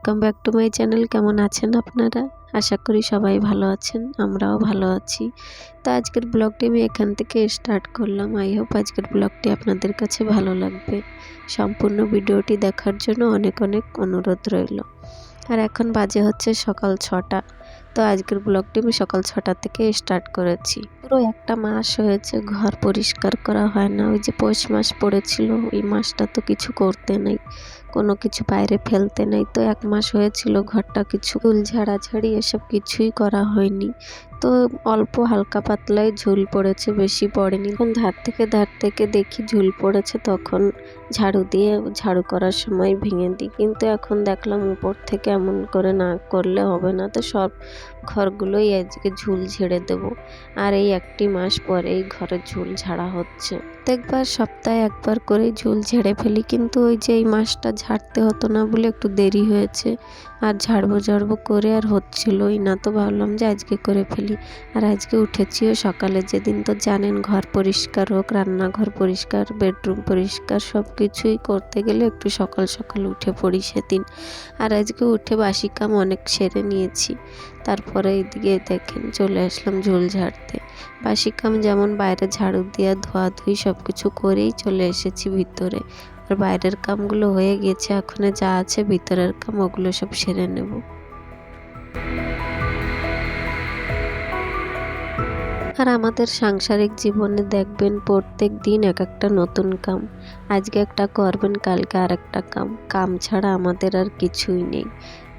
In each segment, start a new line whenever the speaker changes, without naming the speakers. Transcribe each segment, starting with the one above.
Welcome back to my channel. কেমন আছেন আপনারা? আশা করি সবাই ভালো আছেন, আমরাও ভালো আছি। তো আজকের ব্লগটি আমি এখান থেকে স্টার্ট করলাম। আই হোপ আজকের ব্লগটি আপনাদের কাছে ভালো লাগবে। সম্পূর্ণ ভিডিওটি দেখার জন্য অনেক অনেক অনুরোধ রইল। আর এখন বাজে হচ্ছে সকাল 6টা। তো আজকের ব্লগটি আমি সকাল 6টা থেকে স্টার্ট করেছি। পুরো একটা মাস হয়েছে ঘর পরিষ্কার করা হয় না। ওই যে পৌষ মাস পড়েছিল, ওই মাসটা তো কিছু করতে নেই, কোনো কিছু বাইরে ফেলতে নেই। তো 1 মাস হয়েছিল ঘরটা কিছু ঝুল ঝাড়াঝাড়ি এসব কিছুই করা হয়নি। তো অল্প হালকা পাতলায় ঝুল পড়েছে, বেশি পড়েনি। যখন ধার থেকে দেখি ঝুল পড়েছে তখন ঝাড়ু দিয়ে ঝাড়ু করার সময় ভেঙে দিই। কিন্তু এখন দেখলাম উপর থেকে এমন করে না করলে হবে না। তো সব ঘরগুলোই আজকে ঝুল ঝেড়ে দেবো। আর এই 1টি মাস পরেই ঘরের ঝুল ঝাড়া হচ্ছে। প্রত্যেকবার সপ্তাহে একবার করে ঝুল ঝেড়ে ফেলি, কিন্তু ওই যে এই মাসটা ঝাড়তে হতো না বলে একটু দেরি হয়েছে। আর ঝাড়বো করে আর হচ্ছিলই না। তো ভাবলাম যে আজকে করে ফেলি। আর আজকে উঠেছিও সকালে, যেদিন তো জানেন ঘর পরিষ্কার হোক, রান্নাঘর পরিষ্কার, বেডরুম পরিষ্কার, সব কিছুই করতে গেলে একটু সকাল সকাল উঠে পড়ি সেদিন। আর আজকে উঠে বাসি কাম অনেক সেরে নিয়েছি। তারপরে এইদিকে দেখেন চলে আসলাম ঝুল ঝাড়তে। বাসি কাম যেমন বাইরে ঝাড়ু দেওয়া, ধোয়াধুয়ি সব কিছু করেই চলে এসেছি ভিতরে। আর বাইরের কামগুলো হয়ে গেছে, এখন যা আছে ভিতরের কাম ওগুলো সব সেরে নেব। আর আমাদের সাংসারিক জীবনে দেখবেন প্রত্যেক দিন এক একটা নতুন কাম। আজকে একটা করবেন, কালকে আর একটা কাম ছাড়া আমাদের আর কিছুই নেই।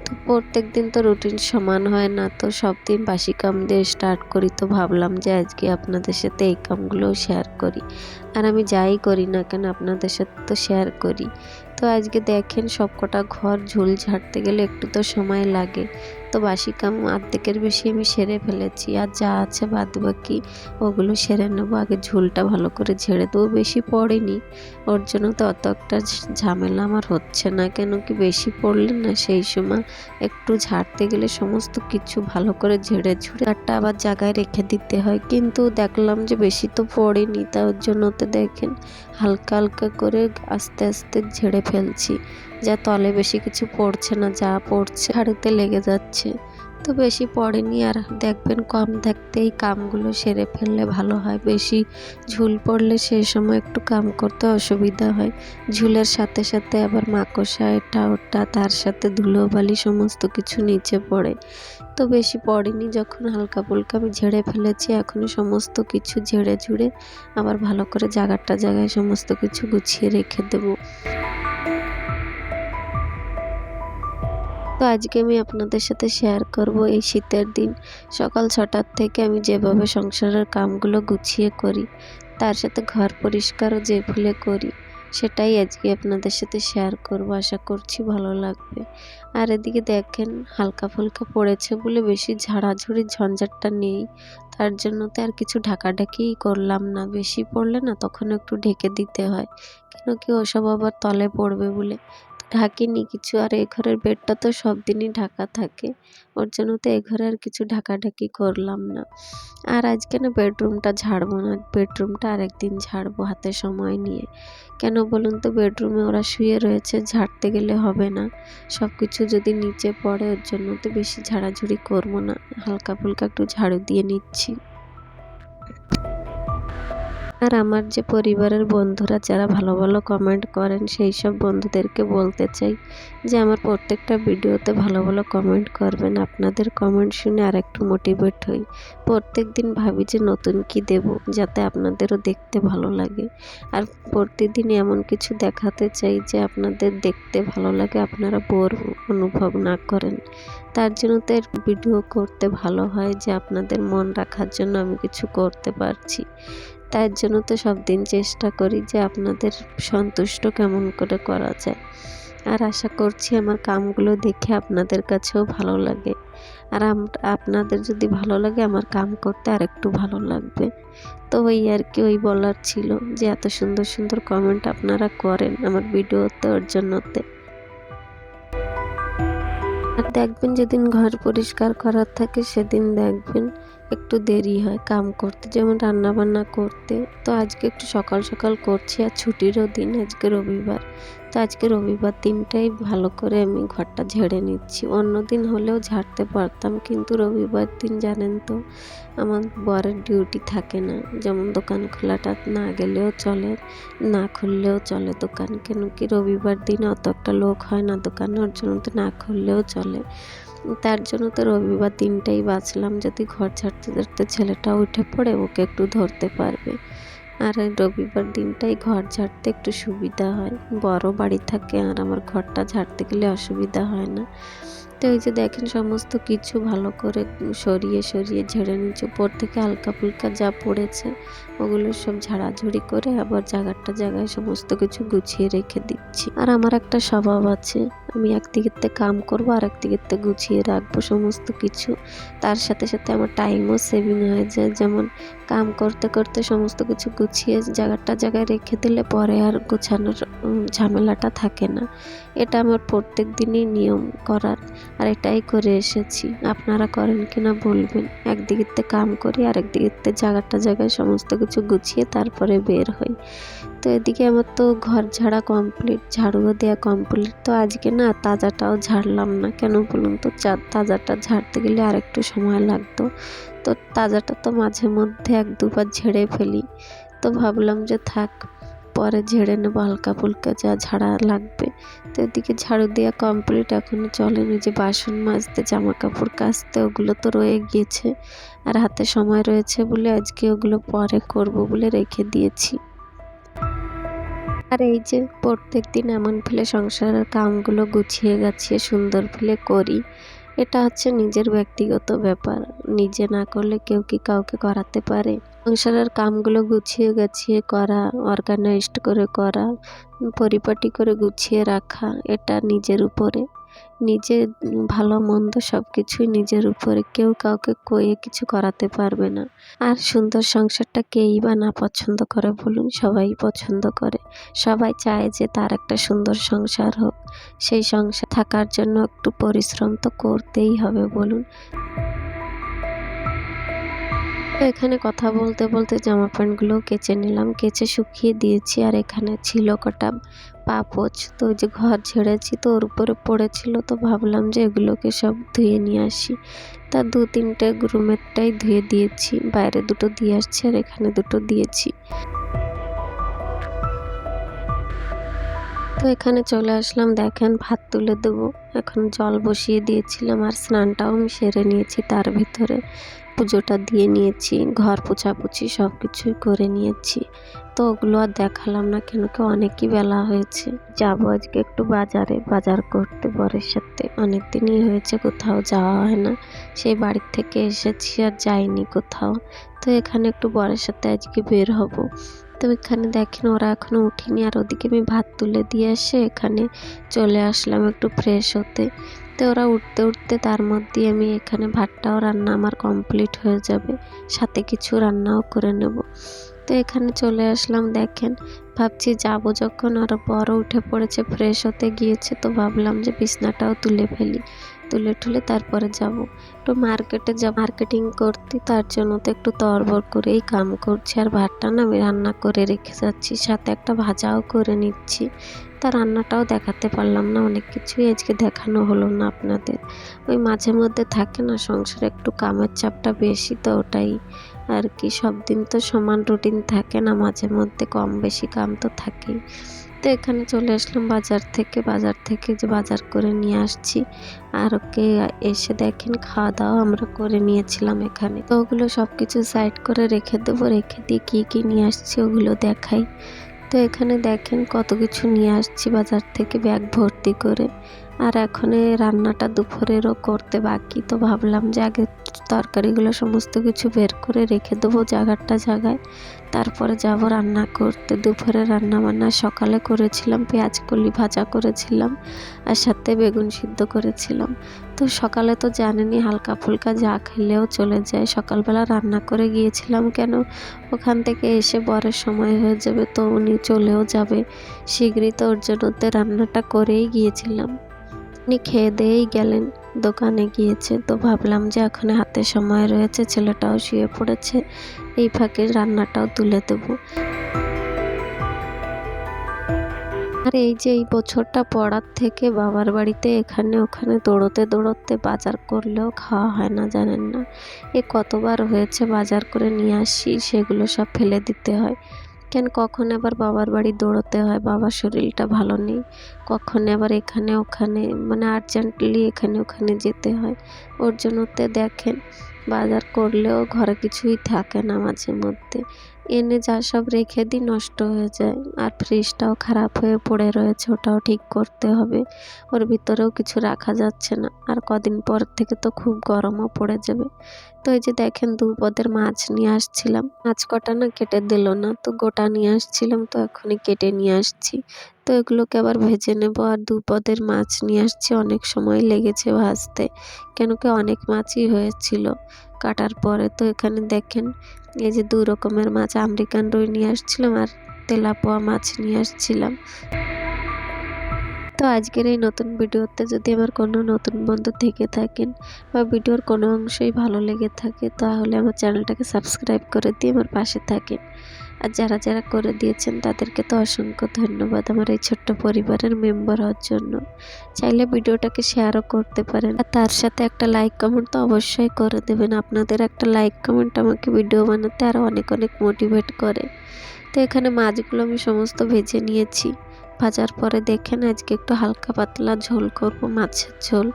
তো প্রত্যেক দিন তো রুটিন সমান হয় না, তো সব দিন বাসি কাম দিয়ে স্টার্ট করি। তো ভাবলাম যে আজকে আপনাদের সাথে এই কামগুলোও শেয়ার করি। আর আমি যাই করি না কেন আপনাদের সাথে তো শেয়ার করি। তো আজকে দেখেন সবকটা ঘর ঝুল ঝাড়তে গেলে একটু তো সময় লাগে। তো বাসি কাম অর্ধেকের বেশি আমি সেরে ফেলেছি। আর যা আছে বাদবাকি ওগুলো সেরে নেবো। আগে ঝুলটা ভালো করে ঝেড়ে দেবো। বেশি পড়েনি, ওর জন্য তো অত একটা ঝামেলা আমার হচ্ছে না। কেন কি বেশি পড়লে না সেই সময় একটু ঝাড়তে গেলে সমস্ত কিছু ভালো করে ঝেড়ে ঝুড়ে আবার জায়গায় রেখে দিতে হয়। কিন্তু দেখলাম যে বেশি তো পড়েনি, তার জন্য তো দেখেন হালকা হালকা করে আস্তে আস্তে ঝেড়ে ফেলছি। যা তলে বেশি কিছু পড়ছে না, যা পড়ছে ঝাড়ুতে লেগে যাচ্ছে। তো বেশি পড়েনি। আর দেখবেন কম থাকতেই কামগুলো সেরে ফেললে ভালো হয়। বেশি ঝুল পড়লে সেই সময় একটু কাম করতে অসুবিধা হয়। ঝুলের সাথে সাথে আবার মাকড়সা এটা ওটা, তার সাথে ধুলোবালি সমস্ত কিছু নিচে পড়ে। তো বেশি পড়েনি, যখন হালকা ফুলকা আমি ঝেড়ে ফেলেছি। এখনই সমস্ত কিছু ঝেড়ে ঝুড়ে আবার ভালো করে জায়গায় সমস্ত কিছু গুছিয়ে রেখে দেবো। তো আজকে আমি আপনাদের সাথে শেয়ার করব এই শীতের দিন সকাল 6টার থেকে আমি যেভাবে সংসারের কামগুলো গুছিয়ে করি, তার সাথে ঘর পরিষ্কারও যে ভুলে করি, সেটাই আজকে আপনাদের সাথে শেয়ার করব। আশা করছি ভালো লাগবে। আর এদিকে দেখেন হালকা ফুলকা পড়েছে বলে বেশি ঝাড়াঝুড়ির ঝঞ্ঝাটটা নেই। তার জন্য তো আর কিছু ঢাকাঢাকিই করলাম না। বেশি পড়লে না তখন একটু ঢেকে দিতে হয়, কেন কি ওসব আবার তলে পড়বে বলে ঢাকিনি কিছু। আর এই ঘরের বেডটা তো সব দিনই ঢাকা থাকে, ওর জন্য তো এই ঘরে আর কিছু ঢাকাঢাকি করলাম না। আর আজকে না বেডরুমটা ঝাড়বো না, বেডরুমটা আরেকদিন ঝাড়বো হাতে সময় নিয়ে। কেন বলুন তো, বেডরুমে ওরা শুয়ে রয়েছে, ঝাড়তে গেলে হবে না। সব কিছু যদি নিচে পড়ে, ওর জন্য তো বেশি ঝাড়াঝুড়ি করবো না, হালকা ফুলকা একটু ঝাড়ু দিয়ে নিচ্ছি। আর আমার যে পরিবারের বন্ধুরা যারা ভালো ভালো কমেন্ট করেন, সেই সব বন্ধুদেরকে বলতে চাই যে আমার প্রত্যেকটা ভিডিওতে ভালো ভালো কমেন্ট করবেন। আপনাদের কমেন্ট শুনে আর একটু মোটিভেট হই। প্রত্যেক দিন ভাবি যে নতুন কি দেব, যাতে আপনাদেরও দেখতে ভালো লাগে। আর প্রতিদিন এমন কিছু দেখাতে চাই যে আপনাদের দেখতে ভালো লাগে, আপনারা বোর অনুভব না করেন। তার জন্য তো এর ভিডিও করতে ভালো হয় যে আপনাদের মন রাখার জন্য আমি কিছু করতে পারছি। তার জন্য তো সব দিন চেষ্টা করি যে আপনাদের সন্তুষ্ট কেমন করে করা যায়। আর আশা করছি আমার কামগুলো দেখে আপনাদের কাছেও ভালো লাগে। আর আপনাদের যদি ভালো লাগে, আমার কাম করতে আরেকটু ভালো লাগবে। তো ওই আর কি, ওই বলার ছিল যে এত সুন্দর সুন্দর কমেন্ট আপনারা করেন আমার ভিডিওতে, ওর জন্যতে। আর দেখবেন যেদিন ঘর পরিষ্কার করার থাকে সেদিন দেখবেন একটু দেরি হয় কাম করতে, যেমন রান্না বান্না করতে। তো আজকে একটু সকাল সকাল করছি, আর ছুটিরও দিন, আজকে রবিবার। তো আজকে রবিবার দিনটাই ভালো করে আমি ঘরটা ঝেড়ে নিচ্ছি। অন্য দিন হলেও ঝাড়তে পারতাম, কিন্তু রবিবার দিন জানেন তো আমার বরের ডিউটি থাকে না। যেমন দোকান খোলাটা না গেলেও চলে, না খুললেও চলে দোকান, কেন কি রবিবার দিনে অত একটা লোক হয় না দোকানে, ওর জন্য তো না খুললেও চলে। তার জন্য তো রবিবার দিনটাই বাঁচলাম, যদি ঘর ঝাড়তে ঝাড়তে ছেলেটা উঠে পড়ে ওকে একটু ধরতে পারবে। আর এই রবিবার দিনটাই ঘর ঝাড়তে একটু সুবিধা হয়, বড় বাড়ি থাকে আর আমার ঘরটা ঝাড়তে গেলে অসুবিধা হয় না। তো এই যে দেখেন সমস্ত কিছু ভালো করে সরিয়ে সরিয়ে ঝেড়ে নিচ্ছি। উপর থেকে হালকা ফুলকা যা পড়েছে ওগুলো সব ঝাড়াঝুড়ি করে আবার জায়গায় সমস্ত কিছু গুছিয়ে রেখে দিচ্ছি। আর আমার একটা স্বভাব আছে, আমি একদিকেতে কাম করবো আর একদিকেতে গুছিয়ে রাখবো সমস্ত কিছু। তার সাথে সাথে আমার টাইমও সেভিং হয়ে যায়। যেমন কাম করতে করতে সমস্ত কিছু গুছিয়ে জায়গায় রেখে দিলে পরে আর গোছানোর ঝামেলাটা থাকে না। এটা আমার প্রত্যেক দিনই নিয়ম করার, আর এটাই করে এসেছি। আপনারা করেন কিনা বলবেন। একদিকেতে কাম করি আর একদিকেতে জায়গায় সমস্ত কিছু গুছিয়ে তারপরে বের হই। তো এদিকে আমার তো ঘর ঝাড়া কমপ্লিট, ঝাড়ুও দেওয়া কমপ্লিট। তো আজকে না তাজাটাও ঝাড়লাম না, কেন বলুন তো? তাজাটা ঝাড়তে গেলে আর একটু সময় লাগতো। তো তাজাটা তো মাঝে মধ্যে এক দুবার ঝেড়ে ফেলি, তো ভাবলাম যে থাক, পরে ঝেড়ে নেবো হালকা ফুলকা যা ঝাড়া লাগবে। তো এদিকে ঝাড়ু দেওয়া কমপ্লিট। এখন চলেন এই যে বাসন মাজতে, জামা কাপড় কাচতে, ওগুলো তো রয়ে গিয়েছে। আর হাতে সময় রয়েছে বলে আজকে ওগুলো পরে করব বলে রেখে দিয়েছি। আর এই যে প্রত্যেক দিন এমন ফেলে সংসারের কামগুলো গুছিয়ে গাছিয়ে সুন্দর ফেলে করি। এটা হচ্ছে নিজের ব্যক্তিগত ব্যাপার, নিজে না করলে কেউ কি কাউকে করাতে পারে? সংসারের কামগুলো গুছিয়ে গাছিয়ে করা, অর্গানাইজড করে করা, পরিপাটি করে গুছিয়ে রাখা, এটা নিজের উপরে। নিজের ভালো মন্দ সব কিছুই নিজের উপরে, কেউ কাউকে কইয়ে কিছু করাতে পারবে না। আর সুন্দর সংসারটা কেই বা না পছন্দ করে বলুন? সবাই পছন্দ করে। সবাই চায় যে তার একটা সুন্দর সংসার হোক। সেই সংসার থাকার জন্য একটু পরিশ্রম তো করতেই হবে বলুন। তো এখানে কথা বলতে বলতে জামা প্যান্টগুলো কেচে নিলাম, কেচে শুকিয়ে দিয়েছি। আর এখানে ছিল কটা পাপোছ, তো ওই যে ঘর ঝেড়েছি তো ওর উপরে পড়েছিল, তো ভাবলাম যে এগুলোকে সব ধুয়ে নিয়ে আসি। তা 2-3টে রুমেরটাই ধুয়ে দিয়েছি, বাইরে 2টো দিয়ে আসছি আর এখানে 2টো দিয়েছি। তো এখানে চলে আসলাম, দেখেন ভাত তুলে দেবো। এখন জল বসিয়ে দিয়েছিলাম আর স্নানটাও আমি সেরে নিয়েছি, তার ভিতরে পুজোটা দিয়ে নিয়েছি, ঘর পোছাপুছি সব কিছুই করে নিয়েছি। তো ওগুলো আর দেখালাম না, কেন কি অনেকই বেলা হয়েছে। যাবো আজকে একটু বাজারে, বাজার করতে বরের সাথে। অনেক দিনই হয়েছে কোথাও যাওয়া হয় না, সেই বাড়ির থেকে এসেছি আর যাইনি কোথাও। তো এখানে একটু বরের সাথে আজকে বের হব। তো এখানে দেখেন ওরা এখনো উঠিনি, আর ওদিকে আমি ভাত তুলে দিয়ে এসে এখানে চলে আসলাম একটু ফ্রেশ হতে। তো ওরা উঠতে উঠতে তার মধ্যে আমি এখানে ভাতটাও রান্না আমার কমপ্লিট হয়ে যাবে, সাথে কিছু রান্নাও করে নেব। তো এখানে চলে আসলাম, দেখেন ভাবছি যাব যখন, আর বড় উঠে পড়েছে, ফ্রেশ হতে গিয়েছে, তো ভাবলাম যে বিছনাটাও তুলে ফেলি, তুলে ঠুলে তারপরে যাব একটু মার্কেটে, যাব মার্কেটিং করতে। তার জন্য তো একটু তড়বড় করেই কাম করছি। আর ভাতটা না আমি রান্না করে রেখে যাচ্ছি, সাথে একটা ভাজাও করে নিচ্ছি। তা রান্নাটাও দেখাতে পারলাম না, অনেক কিছুই আজকে দেখানো হলো না আপনাদের। ওই মাঝে মধ্যে থাকে না সংসারে একটু কামের চাপটা বেশি, তো ওটাই আর কি। সব দিন তো সমান রুটিন থাকে না, মাঝে মধ্যে কম বেশি কাম তো থাকেই। তো এখানে চলে আসলাম বাজার থেকে যে বাজার করে নিয়ে আসছি। আর ওকে এসে দেখেন খাওয়া দাওয়া আমরা করে নিয়েছিলাম এখানে। তো ওগুলো সব কিছু সাইড করে রেখে দেবো, রেখে দিয়ে কী নিয়ে আসছি ওগুলো দেখাই। তো এখানে দেখেন কত কিছু নিয়ে আসছি বাজার থেকে ব্যাগ ভর্তি করে। আর এখন রান্নাটা দুপুরেরও করতে বাকি, তো ভাবলাম যে আগে তরকারিগুলো সমস্ত কিছু বের করে রেখে দেবো জায়গায়, তারপরে যাব রান্না করতে। দুপুরে রান্না বান্না সকালে করেছিলাম, পেঁয়াজ কলি ভাজা করেছিলাম আর সাথে বেগুন সিদ্ধ করেছিলাম। তো সকালে তো জানেনই হালকা ফুলকা যা খেলেও চলে যায়। সকালবেলা রান্না করে গিয়েছিলাম, কেন ওখান থেকে এসে বরের সময় হয়ে যাবে, তো উনি চলেও যাবে শীঘ্রই, তো ওর জন্য রান্নাটা করেই গিয়েছিলাম। উনি খেয়ে দিয়েই গেলেন, দোকানে গিয়েছে। তো ভাবলাম যে এখন হাতে সময় রয়েছে, ছেলেটাও শুয়ে পড়েছে, এই ফাঁকে রান্নাটাও তুলে দেবো। আর এই যে এই বছরটা পড়ার থেকে বাবার বাড়িতে এখানে ওখানে দৌড়তে দৌড়তে বাজার করলেও খাওয়া হয় না, জানেন না। এ কতবার হয়েছে বাজার করে নিয়ে আসি, সেগুলো সব ফেলে দিতে হয়। কেন কখন আবার বাবার বাড়ি দৌড়তে হয়, বাবার শরীরটা ভালো নেই, কখন আবার এখানে ওখানে মানে আর্জেন্টলি এখানে ওখানে যেতে হয়। ওর জন্যতে দেখেন বাজার করলেও ঘরে কিছুই থাকে না, মাঝে মধ্যে এনে যা সব রেখে দিই নষ্ট হয়ে যায়। আর ফ্রিজটাও খারাপ হয়ে পড়ে রয়েছে, ওটাও ঠিক করতে হবে। ওর ভিতরেও কিছু রাখা যাচ্ছে না, আর কদিন পর থেকে তো খুব গরমও পড়ে যাবে। তো এই যে দেখেন 2 পদের মাছ নিয়ে আসছিলাম, মাছ কটা না কেটে দিল না, তো গোটা নিয়ে আসছিলাম, তো এখনই কেটে নিয়ে আসছি। তো এগুলোকে আবার ভেজে নেব। আর 2 পদের মাছ নিয়ে আসছি, অনেক সময় লেগেছে ভাজতে, কেন কি অনেক মাছই হয়েছিল কাটার পরে। তো এখানে দেখেন এই যে 2 রকমের মাছ, আমেরিকান রুই নিয়ে আসছিলাম আর তেলাপোয়া মাছ নিয়ে আসছিলাম। তো আজকের এই নতুন ভিডিওতে যদি আমার কোনো নতুন বন্ধু থেকে থাকেন বা ভিডিওর কোনো অংশই ভালো লেগে থাকে, তাহলে আমার চ্যানেলটাকে সাবস্ক্রাইব করে দিয়ে আমার পাশে থাকেন। আর যারা যারা করে দিয়েছেন তাদেরকে তো অসংখ্য ধন্যবাদ আমার এই ছোট্ট পরিবারের মেম্বার হওয়ার জন্য। চাইলে ভিডিওটাকে শেয়ারও করতে পারেন, আর তার সাথে একটা লাইক কমেন্ট তো অবশ্যই করে দেবেন। আপনাদের একটা লাইক কমেন্ট আমাকে ভিডিও বানাতে আরও অনেক অনেক মোটিভেট করে। তো এখানে মাছগুলো আমি সমস্ত ভেজে নিয়েছি। ভাজার পরে দেখেন আজকে একটু হালকা পাতলা ঝোল করব, মাছের ঝোল।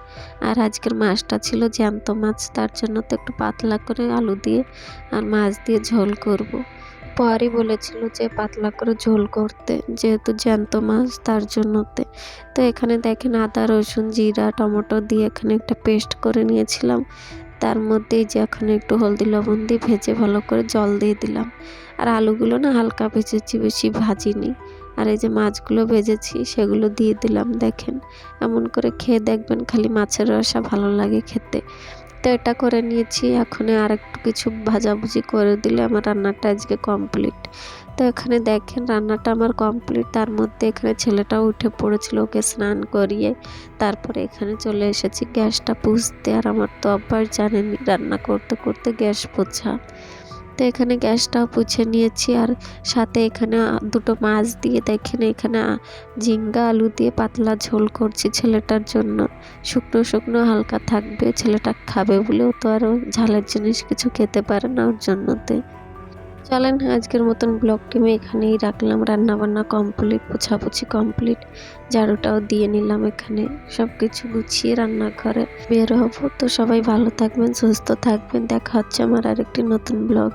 আর আজকের মাছটা ছিল জ্যান্ত মাছ, তার জন্য তো একটু পাতলা করে আলু দিয়ে আর মাছ দিয়ে ঝোল করব। পরই বলেছিল যে পাতলা করে ঝোল করতে, যেহেতু জ্যান্ত মাছ তার জন্যতে। তো এখানে দেখেন আদা রসুন জিরা টমেটো দিয়ে এখানে একটা পেস্ট করে নিয়েছিলাম। তার মধ্যেই যে এখন একটু হলদি লবণ দিয়ে ভেজে ভালো করে জল দিয়ে দিলাম। আর আলুগুলো না হালকা ভেজেছি, বেশি ভাজিনি। আর এই যে মাছগুলো ভেজেছি সেগুলো দিয়ে দিলাম। দেখেন এমন করে খেয়ে দেখবেন, খালি মাছের রসা ভালো লাগে খেতে। তো এটা করে নিয়েছি, এখন আর একটু কিছু ভাজাভুজি করে দিলে আমার রান্নাটা আজকে কমপ্লিট। তো এখানে দেখেন রান্নাটা আমার কমপ্লিট। তার মধ্যে এখানে ছেলেটাও উঠে পড়েছিল, ওকে স্নান করিয়ে তারপরে এখানে চলে এসেছি গ্যাসটা পুছতে। আর আমার তো অভ্যাস জানেনই রান্না করতে করতে গ্যাস পোছা। তো এখানে গ্যাসটাও পুছে নিয়েছি, আর সাথে এখানে 2টো মাছ দিয়ে দেখেন এখানে ঝিঙ্গা আলু দিয়ে পাতলা ঝোল করছি ছেলেটার জন্য। শুকনো শুকনো হালকা থাকবে, ছেলেটা খাবে বলেও তো আরও ঝালের জিনিস কিছু খেতে পারে না, ওর জন্যতে। চলেন আজকের মতন ব্লগটি আমি এখানেই রাখলাম। রান্নাবান্না কমপ্লিট, পোছাপুছি কমপ্লিট, ঝাড়ুটাও দিয়ে নিলাম। এখানে সব কিছু গুছিয়ে রান্নাঘরে বের হবো। তো সবাই ভালো থাকবেন, সুস্থ থাকবেন, দেখা হচ্ছে আমার আরেকটি নতুন ব্লগ।